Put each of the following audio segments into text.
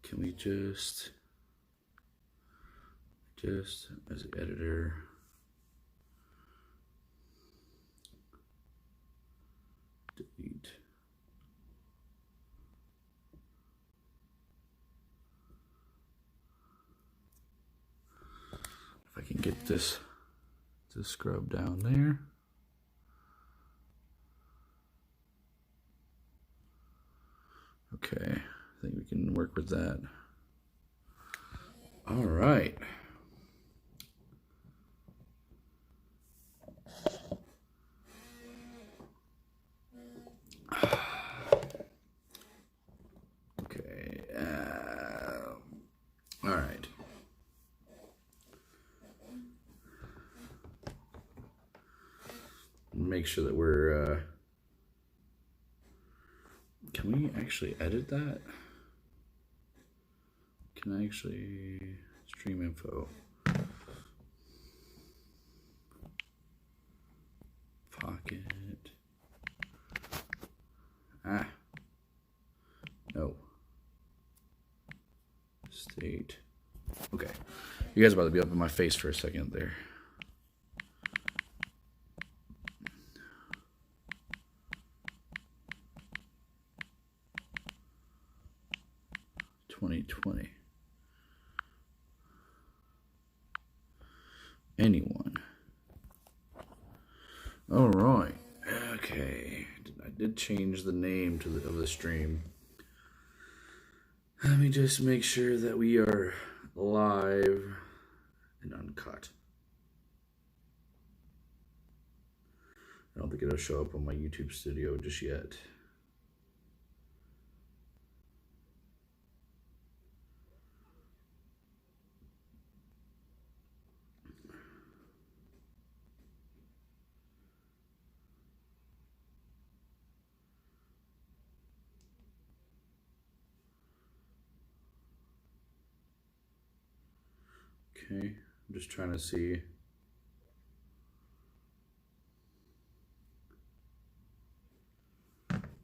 Can we just as an editor, delete. If I can get this to scrub down there. Okay, I think we can work with that. All right. Okay. All right. Make sure that we're. Can we actually edit that? Can I actually stream info? Pocket. No. State. Okay. You guys are about to be up in my face for a second there. $2020. Anyone? All right. Okay. I did change the name of the stream. Let me just make sure that we are live and uncut. I don't think it'll show up on my YouTube studio just yet. Okay, I'm just trying to see.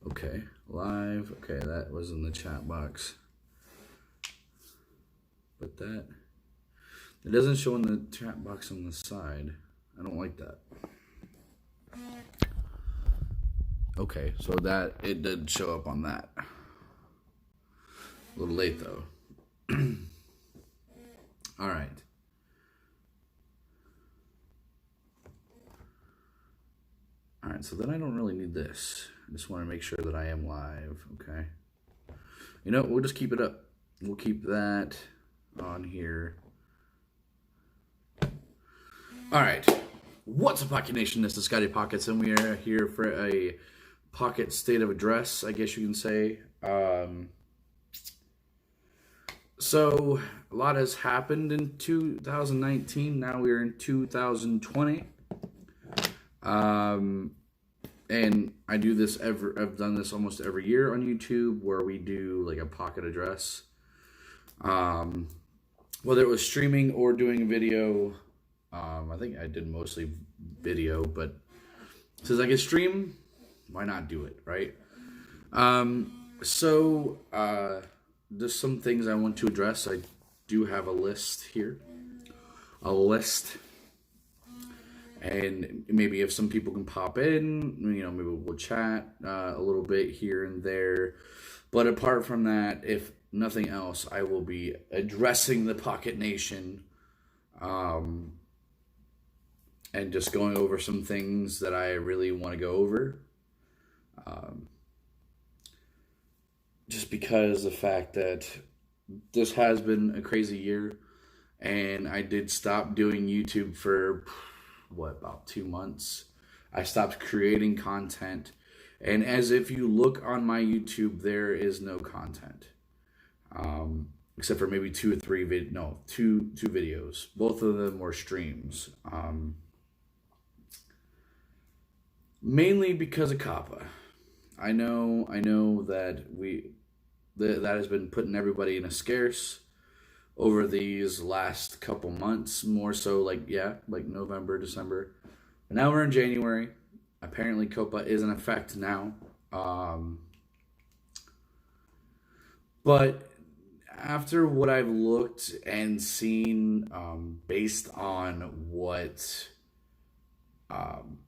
Okay, live. Okay, that was in the chat box. But it doesn't show in the chat box on the side. I don't like that. Okay, so it did show up on that. A little late though. All right. All right, so then I don't really need this. I just want to make sure that I am live, okay? You know, we'll just keep it up. We'll keep that on here. All right. What's up, Pocket Nation? This is Scotty Pockets, and we are here for a Pocket State of Address, I guess you can say. So, a lot has happened in 2019. Now we're in 2020. And I do this I've done this almost every year on YouTube, where we do like a pocket address. Whether it was streaming or doing video, I think I did mostly video, but since I can stream, why not do it, right? There's some things I want to address. I do have a list here. And maybe if some people can pop in, maybe we'll chat a little bit here and there. But apart from that, if nothing else, I will be addressing the Pocket Nation, and just going over some things that I really want to go over. Just because the fact that this has been a crazy year, and I did stop doing YouTube for about 2 months. I stopped creating content, and as if you look on my YouTube, there is no content, except for maybe two videos. Both of them were streams, mainly because of COPPA. I know that that has been putting everybody in a scarce over these last couple months, more so like November, December. But now we're in January. Apparently COPPA is in effect now. But after what I've looked and seen, based on what um,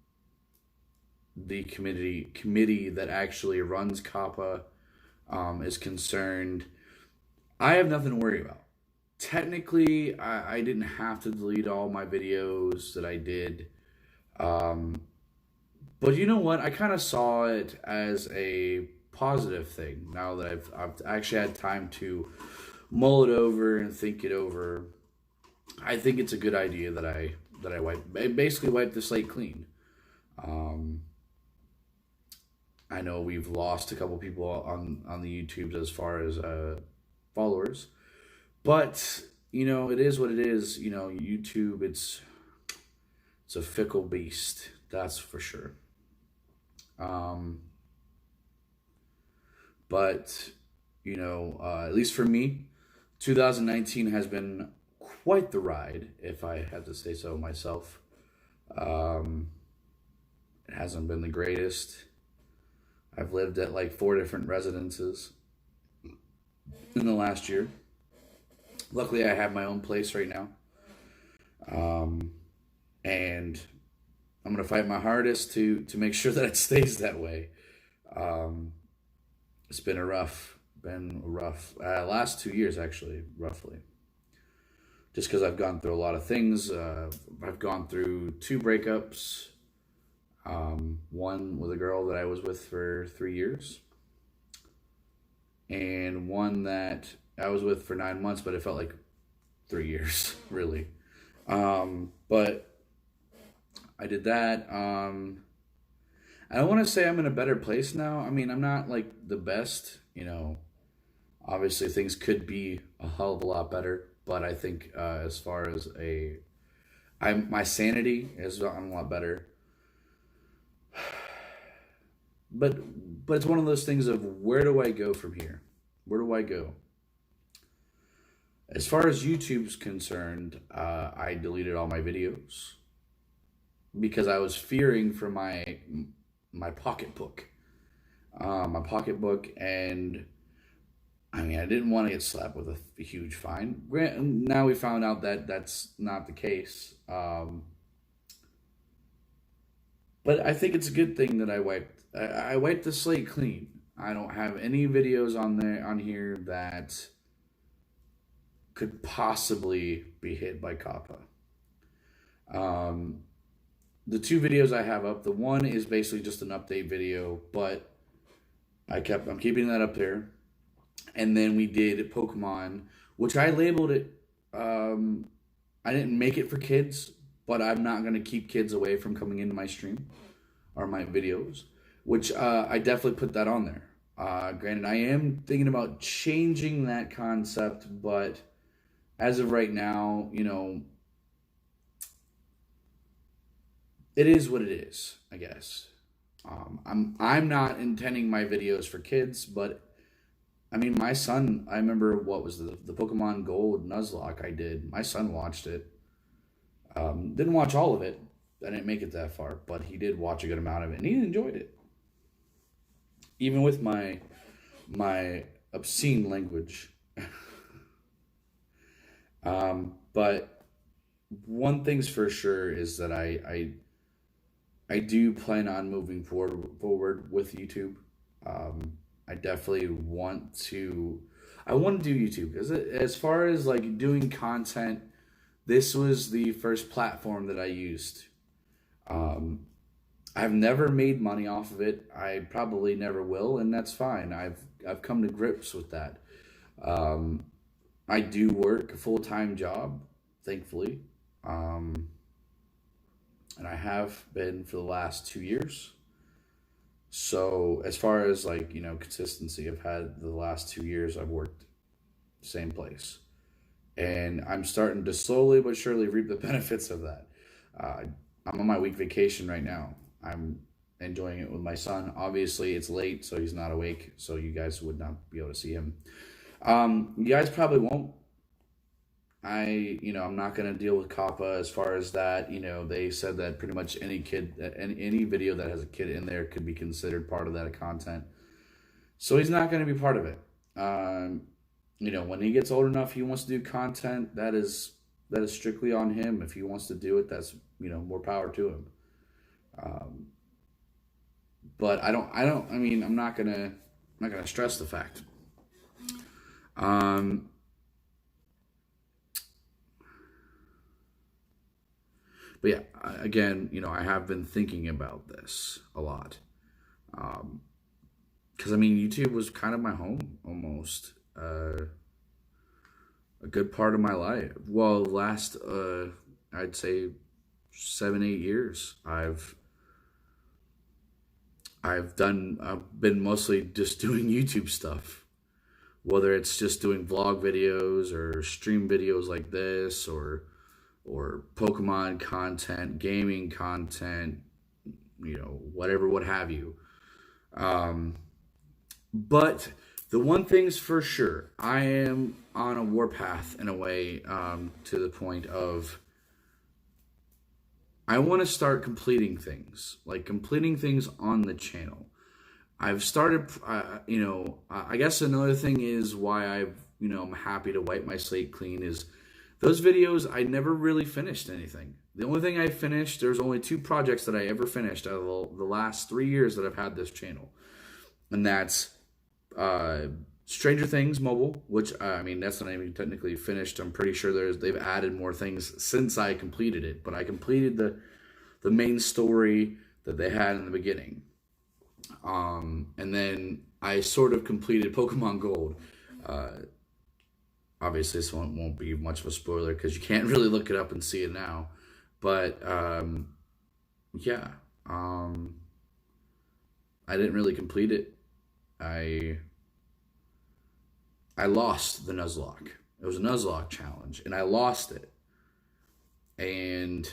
the committee that actually runs COPPA is concerned, I have nothing to worry about. Technically, I didn't have to delete all my videos that I did. Um, but you know what? I kind of saw it as a positive thing now that I've actually had time to mull it over and think it over. I think it's a good idea that I basically wipe the slate clean. Um, I know we've lost a couple people on the YouTubes as far as followers, but it is what it is. YouTube, it's a fickle beast, that's for sure. Um, but at least for me, 2019 has been quite the ride, if I have to say so myself. Um, it hasn't been the greatest. I've lived at like four different residences in the last year. Luckily, I have my own place right now. Um, and I'm gonna fight my hardest to make sure that it stays that way. Um, it's been a rough last 2 years actually, roughly. Just because I've gone through a lot of things. I've gone through two breakups. One with a girl that I was with for 3 years, and one that I was with for 9 months, but it felt like 3 years, really. But I did that. I don't want to say I'm in a better place now. I mean, I'm not like the best. Obviously things could be a hell of a lot better. But I think as far as my sanity is gotten a lot better. But it's one of those things of where do I go from here? Where do I go? As far as YouTube's concerned, I deleted all my videos because I was fearing for my pocketbook, and I mean, I didn't want to get slapped with a huge fine. Now we found out that that's not the case. But I think it's a good thing that I wiped the slate clean. I don't have any videos on here that could possibly be hit by COPPA. Um, the two videos I have up, the one is basically just an update video, but I'm keeping that up there. And then we did Pokemon, which I labeled it. I didn't make it for kids, but I'm not gonna keep kids away from coming into my stream or my videos, which I definitely put that on there. Granted, I am thinking about changing that concept, but as of right now, it is what it is, I guess. I'm not intending my videos for kids, but I mean, my son. I remember what was the Pokemon Gold Nuzlocke I did. My son watched it. Didn't watch all of it. I didn't make it that far, but he did watch a good amount of it, and he enjoyed it, even with my obscene language. But one thing's for sure is that I do plan on moving forward with YouTube. I definitely I want to do YouTube because as far as like doing content, this was the first platform that I used. Um, I've never made money off of it. I probably never will, and that's fine. I've come to grips with that. Um, I do work a full-time job, thankfully. Um, and I have been for the last 2 years. So as far as like, consistency, I've had the last 2 years I've worked same place. And I'm starting to slowly but surely reap the benefits of that. Uh, I'm on my week vacation right now. I'm enjoying it with my son. Obviously, it's late, so he's not awake, so you guys would not be able to see him. You guys probably won't. I'm not gonna deal with COPPA as far as that. They said that pretty much any kid, any video that has a kid in there could be considered part of that content. So he's not gonna be part of it. when he gets old enough, he wants to do content. That is strictly on him. If he wants to do it, that's more power to him. Um, but I don't. I don't. I mean, I'm not gonna stress the fact. Um, but yeah, again, I have been thinking about this a lot. Um, because YouTube was kind of my home almost. A good part of my life. Well, last I'd say 7 8 years. I've been mostly just doing YouTube stuff. Whether it's just doing vlog videos or stream videos like this, or Pokemon content, gaming content, whatever, what have you. Um, but the one thing's for sure, I am on a warpath in a way, to the point of I want to start completing things, like completing things on the channel. I've started, I guess another thing is why I'm happy to wipe my slate clean is those videos, I never really finished anything. The only thing I finished, there's only two projects that I ever finished out of the last 3 years that I've had this channel. And that's uh, Stranger Things mobile, which that's not even technically finished. I'm pretty sure they've added more things since I completed it, but I completed the main story that they had in the beginning. And then I sort of completed Pokemon Gold. Uh, Obviously, this one won't be much of a spoiler because you can't really look it up and see it now. But yeah, I didn't really complete it. I I lost the Nuzlocke. It was a Nuzlocke challenge, and I lost it. And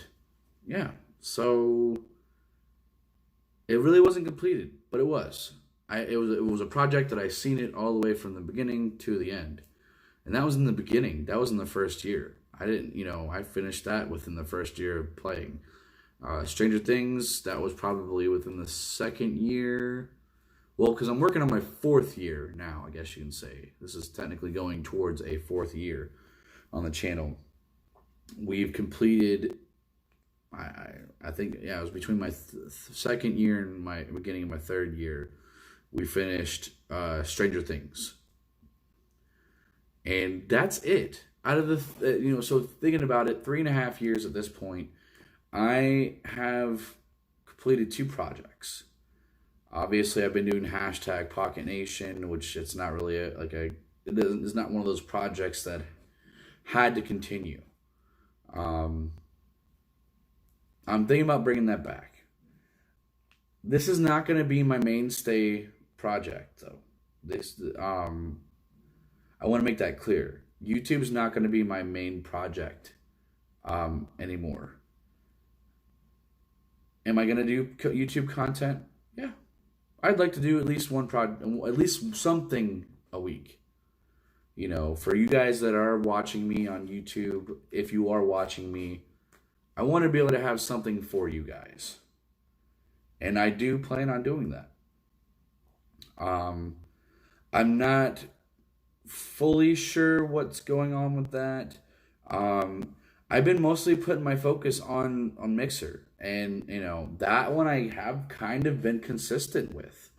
yeah, so it really wasn't completed, but it was. It was a project that I seen it all the way from the beginning to the end, and that was in the beginning. That was in the first year. I didn't, I finished that within the first year of playing. Stranger Things, that was probably within the second year. Well, because I'm working on my fourth year now, I guess you can say. This is technically going towards a fourth year on the channel. We've completed, I think, yeah, it was between my second year and my beginning of my third year. We finished Stranger Things. And that's it. Out of the, so thinking about it, 3.5 years at this point, I have completed 2 projects. Obviously, I've been doing hashtag Pocket Nation, which it's not really it's not one of those projects that had to continue. Um, I'm thinking about bringing that back. This is not going to be my mainstay project, though. I want to make that clear. YouTube's not going to be my main project anymore. Am I going to do YouTube content? Yeah. I'd like to do at least one project, at least something a week. For you guys that are watching me on YouTube, if you are watching me, I want to be able to have something for you guys. And I do plan on doing that. Um, I'm not fully sure what's going on with that. I've been mostly putting my focus on Mixer, and that one I have kind of been consistent with.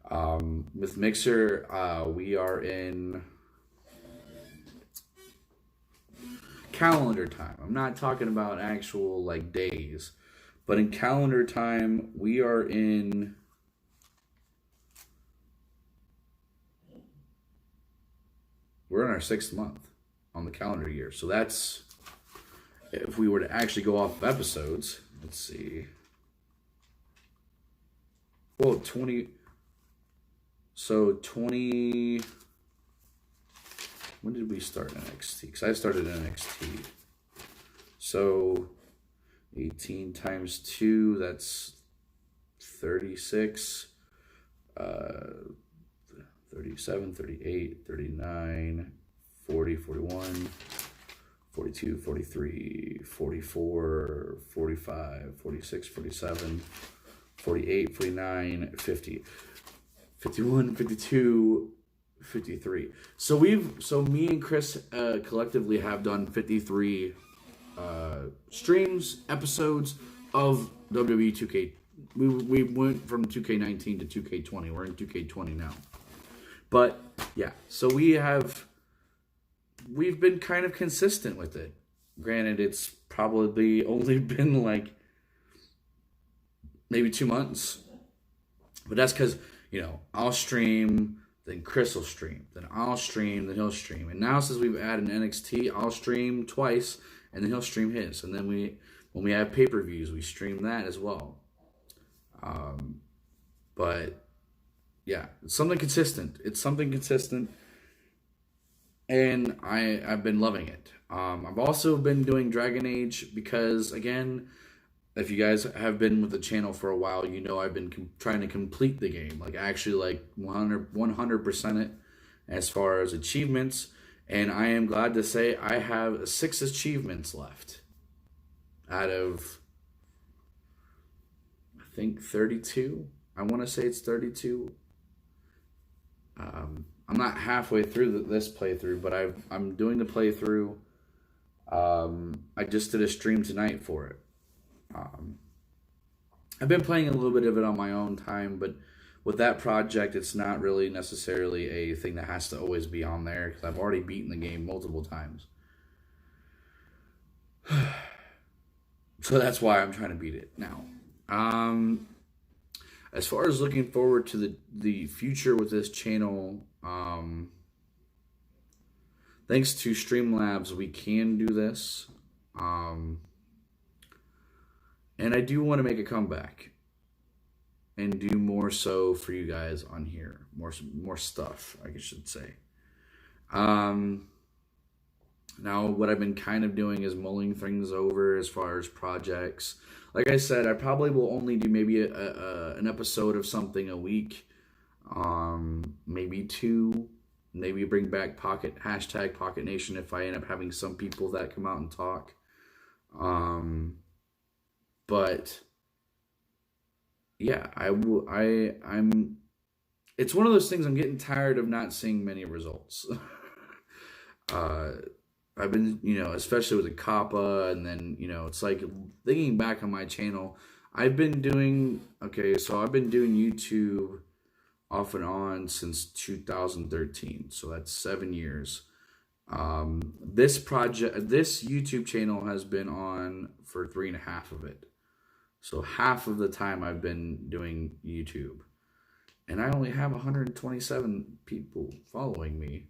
With Mixer, we are in calendar time. I'm not talking about actual like days, but in calendar time, we're in our 6th month on the calendar year. So that's, if we were to actually go off of episodes, let's see. Well, 20. So 20. When did we start NXT? Because I started NXT. So 18 times 2, that's 36. 37, 38, 39, 40, 41, 42, 43, 44, 45, 46, 47, 48, 49, 50, 51, 52. 53. So me and Chris collectively have done 53 streams, episodes of WWE 2K. We went from 2K19 to 2K20. We're in 2K20 now. But yeah, so we've been kind of consistent with it. Granted, it's probably only been like maybe 2 months, but that's because I'll stream, then Chris will stream, then I'll stream, then he'll stream, and now since we've added an NXT, I'll stream twice, and then he'll stream his, and then when we have pay-per-views, we stream that as well. But yeah, it's something consistent. It's something consistent, and I've been loving it. I've also been doing Dragon Age because, again, if you guys have been with the channel for a while, I've been trying to complete the game, like actually like 100% it as far as achievements. And I am glad to say I have 6 achievements left out of, I think, 32. I want to say it's 32. I'm not halfway through this playthrough, but I'm doing the playthrough. I just did a stream tonight for it. I've been playing a little bit of it on my own time, but with that project, it's not really necessarily a thing that has to always be on there because I've already beaten the game multiple times. So that's why I'm trying to beat it now. As far as looking forward to the future with this channel, thanks to Streamlabs, we can do this. And I do want to make a comeback and do more so for you guys on here. More stuff, I should say. Now, what I've been kind of doing is mulling things over as far as projects. Like I said, I probably will only do maybe an episode of something a week. Maybe 2. Maybe bring back Pocket Nation if I end up having some people that come out and talk. But yeah, I'm it's one of those things. I'm getting tired of not seeing many results. I've been, especially with the Kappa, and then, it's like thinking back on my channel, I've been doing YouTube off and on since 2013. So that's 7 years. This YouTube channel has been on for 3.5 of it. So half of the time I've been doing YouTube, and I only have 127 people following me.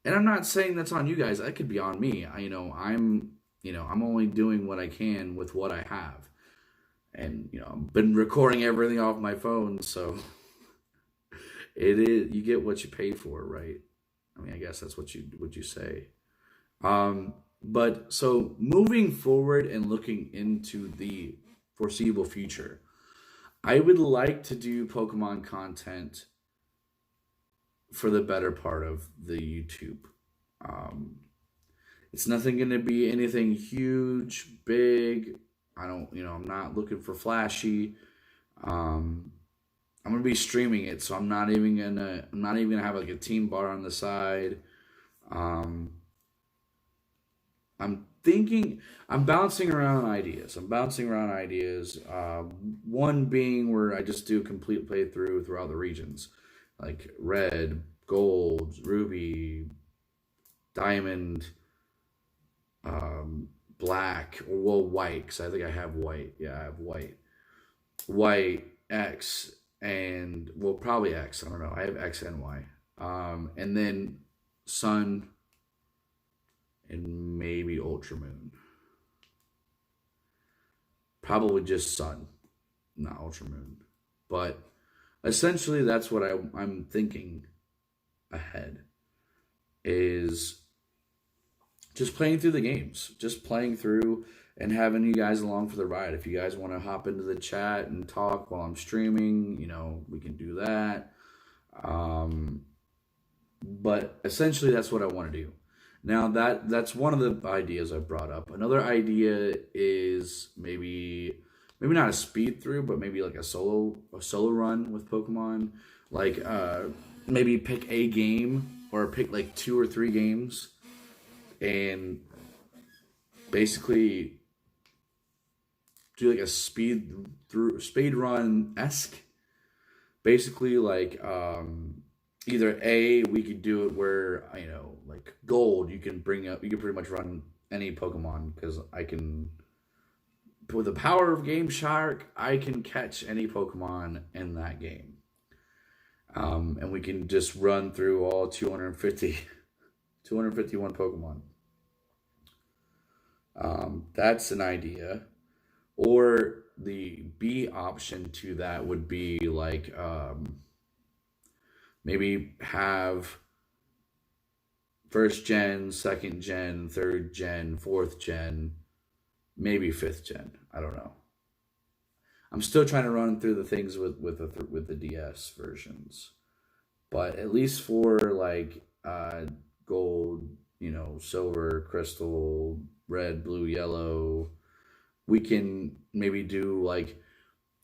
And I'm not saying that's on you guys. That could be on me. I'm only doing what I can with what I have. And, I've been recording everything off my phone, so you get what you pay for, right? I mean, I guess that's what you say. But so moving forward and looking into the foreseeable future, I would like to do Pokemon content for the better part of the YouTube. It's nothing going to be anything huge, big. I'm not looking for flashy. I'm going to be streaming it, so I'm not even gonna have like a team bar on the side. I'm bouncing around ideas. One being where I just do a complete playthrough throughout the regions, like red, gold, ruby, diamond, black, or white, because I think I have white. Yeah, I have white, X, and probably X. I don't know. I have X and Y. And then sun and maybe ultra moon. Probably just sun, not ultra moon. But essentially, that's what I'm thinking ahead, is just playing through the games, just playing through and having you guys along for the ride. If you guys want to hop into the chat and talk while I'm streaming, we can do that. But essentially, that's what I want to do. Now, that's one of the ideas I brought up. Another idea is maybe not a speed through, but maybe like a solo run with Pokemon. Like maybe pick a game or pick like 2 or 3 games and basically do like a speed run esque. Basically, like either A, we could do it where like gold, you can pretty much run any Pokemon because I can, with the power of Game Shark, I can catch any Pokemon in that game. And we can just run through all 251 Pokemon. That's an idea. Or the B option to that would be like maybe have first gen, second gen, third gen, fourth gen, maybe fifth gen. I don't know. I'm still trying to run through the things with the DS versions, but at least for like gold, silver, crystal, red, blue, yellow, we can maybe do like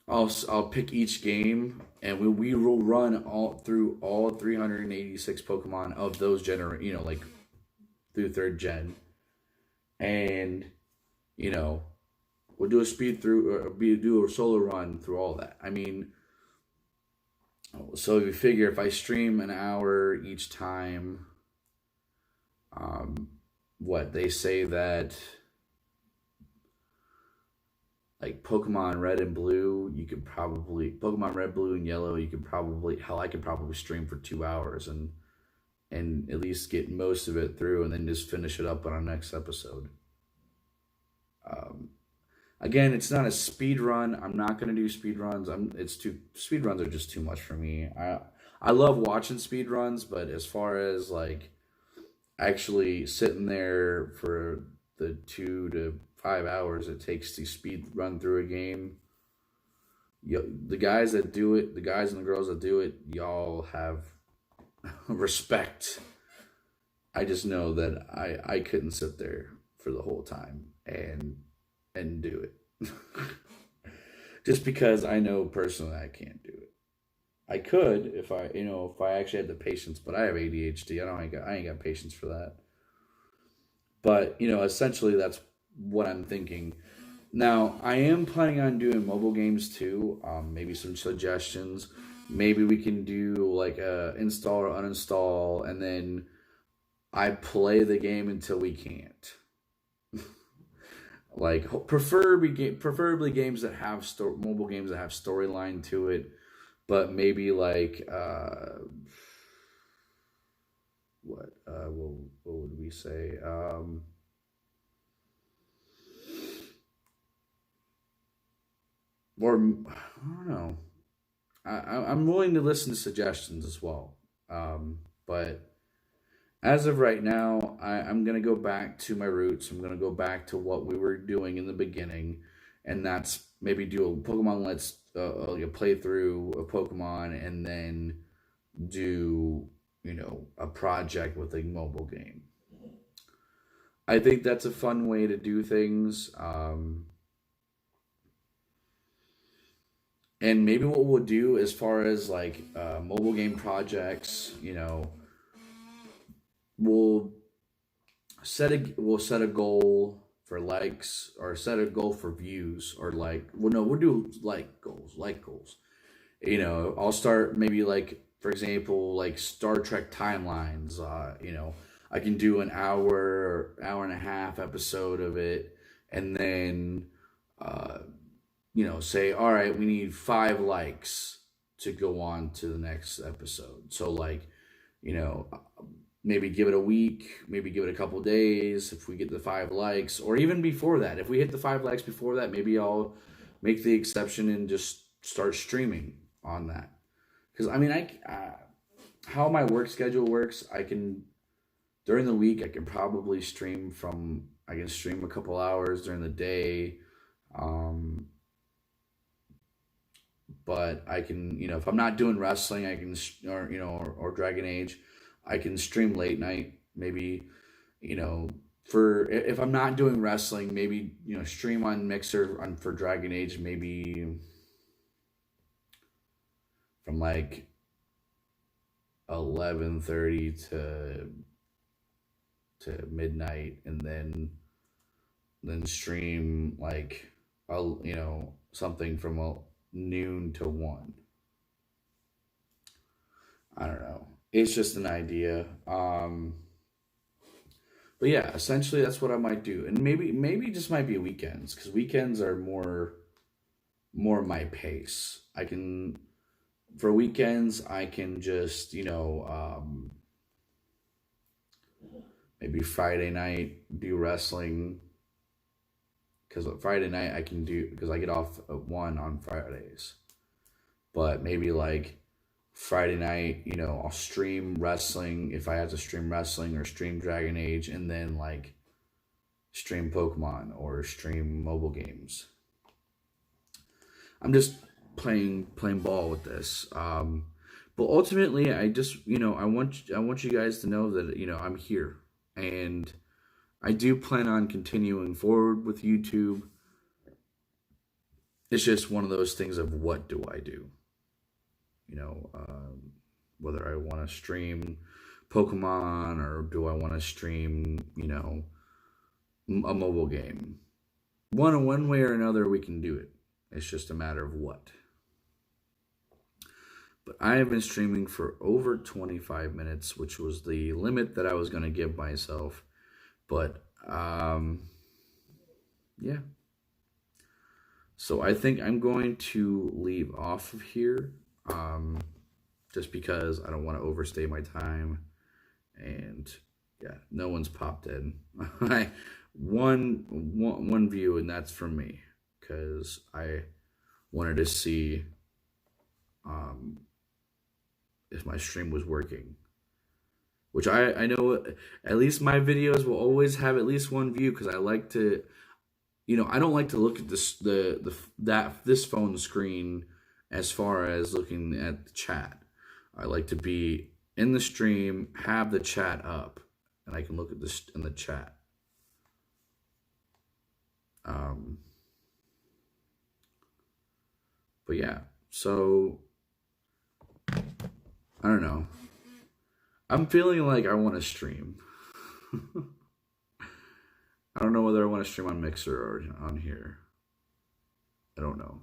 I'll pick each game and we will run all 386 Pokemon of those like through third gen, and you know we'll do a speed through or do a solo run through all that. I mean, so if you figure if I stream an hour each time, what they say that like Pokemon Red and Blue, you could probably Pokemon Red, Blue, and Yellow. You could probably I could probably stream for 2 hours and at least get most of it through, and then just finish it up on our next episode. Um, Again, it's not a speed run. I'm not gonna do speed runs. Speed runs are just too much for me. I love watching speed runs, but as far as like actually sitting there for the 2 to 5 hours it takes to speed run through a game, the guys that do it, the guys and the girls that do it, y'all have respect. I just know that I couldn't sit there for the whole time and do it. Just because I know personally I can't do it. I could if I actually had the patience, but I have ADHD. I ain't got patience for that. But essentially that's what I'm thinking. Now I am planning on doing mobile games too. Maybe some suggestions. Maybe we can do like a install or uninstall, and then I play the game until we can't. Like preferably games that have mobile games that have storyline to it, but maybe like what would we say? Or I don't know. I'm willing to listen to suggestions as well. But as of right now, I'm going to go back to my roots. I'm going to go back to what we were doing in the beginning. And that's maybe do a Pokemon like a playthrough of Pokemon, and then do, a project with a mobile game. I think that's a fun way to do things. And maybe what we'll do as far as like mobile game projects, we'll we'll set a goal for likes, or set a goal for views, or we'll do like goals. I'll start maybe like, for example, like Star Trek timelines. I can do an hour and a half episode of it, and then say, all right, we need 5 likes to go on to the next episode. So like, maybe give it a week, maybe give it a couple days. If we get the 5 likes, or even before that, if we hit the 5 likes before that, maybe I'll make the exception and just start streaming on that. Because I mean, how my work schedule works, during the week I can probably I can stream a couple hours during the day. But I can, if I'm not doing wrestling, I can, or Dragon Age, I can stream late night, maybe, for if I'm not doing wrestling, maybe, stream on Mixer for Dragon Age, maybe from like 11:30 to midnight, and then stream like something from noon to 1. I don't know. It's just an idea. But yeah, essentially that's what I might do, and maybe it just might be weekends because weekends are more my pace. I can for weekends I can just maybe Friday night do wrestling because Friday night I can do because I get off at 1 on Fridays. But maybe like Friday night, I'll stream wrestling if I have to stream wrestling or stream Dragon Age, and then like stream Pokemon or stream mobile games. I'm just playing ball with this. But ultimately, I just I want you guys to know that I'm here, and I do plan on continuing forward with YouTube. It's just one of those things of what do I do? Whether I want to stream Pokemon or do I want to stream, a mobile game. One way or another, we can do it. It's just a matter of what. But I have been streaming for over 25 minutes, which was the limit that I was going to give myself. But, yeah. So I think I'm going to leave off of here. Just because I don't want to overstay my time, and yeah, no one's popped in. one view, and that's from me because I wanted to see if my stream was working. Which I know at least my videos will always have at least one view because I like to, I don't like to look at this phone screen as far as looking at the chat. I like to be in the stream, have the chat up, and I can look at this in the chat. But yeah, so I don't know. I'm feeling like I want to stream. I don't know whether I want to stream on Mixer or on here. I don't know.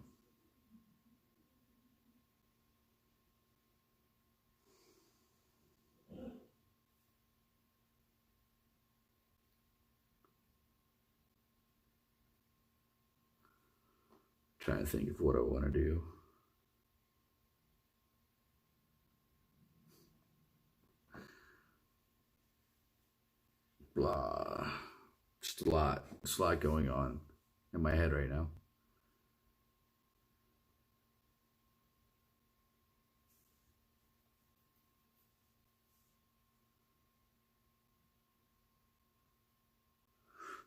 Trying to think of what I want to do. Blah. Just a lot. There's a lot going on in my head right now.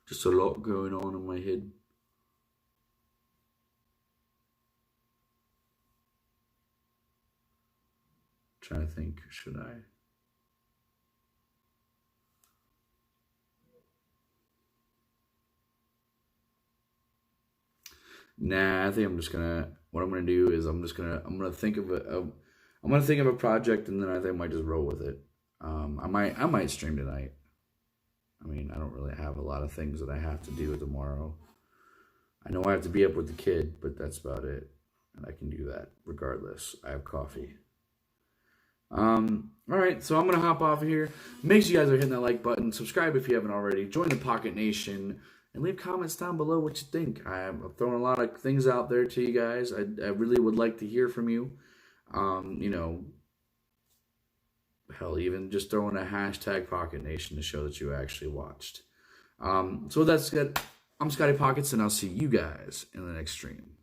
Just a lot going on in my head. Trying to think, should I? Nah, I think I'm just gonna. What I'm gonna do is I'm gonna think of a project, and then I think I might just roll with it. I might stream tonight. I mean, I don't really have a lot of things that I have to do tomorrow. I know I have to be up with the kid, but that's about it, and I can do that regardless. I have coffee. All right, so I'm gonna hop off of here. Make sure you guys are hitting that like button, subscribe if you haven't already, join the Pocket Nation, and leave comments down below what you think. I'm throwing a lot of things out there to you guys. I really would like to hear from you. Hell, even just throwing a hashtag Pocket Nation to show that you actually watched. So with that said, I'm Scotty Pockets, and I'll see you guys in the next stream.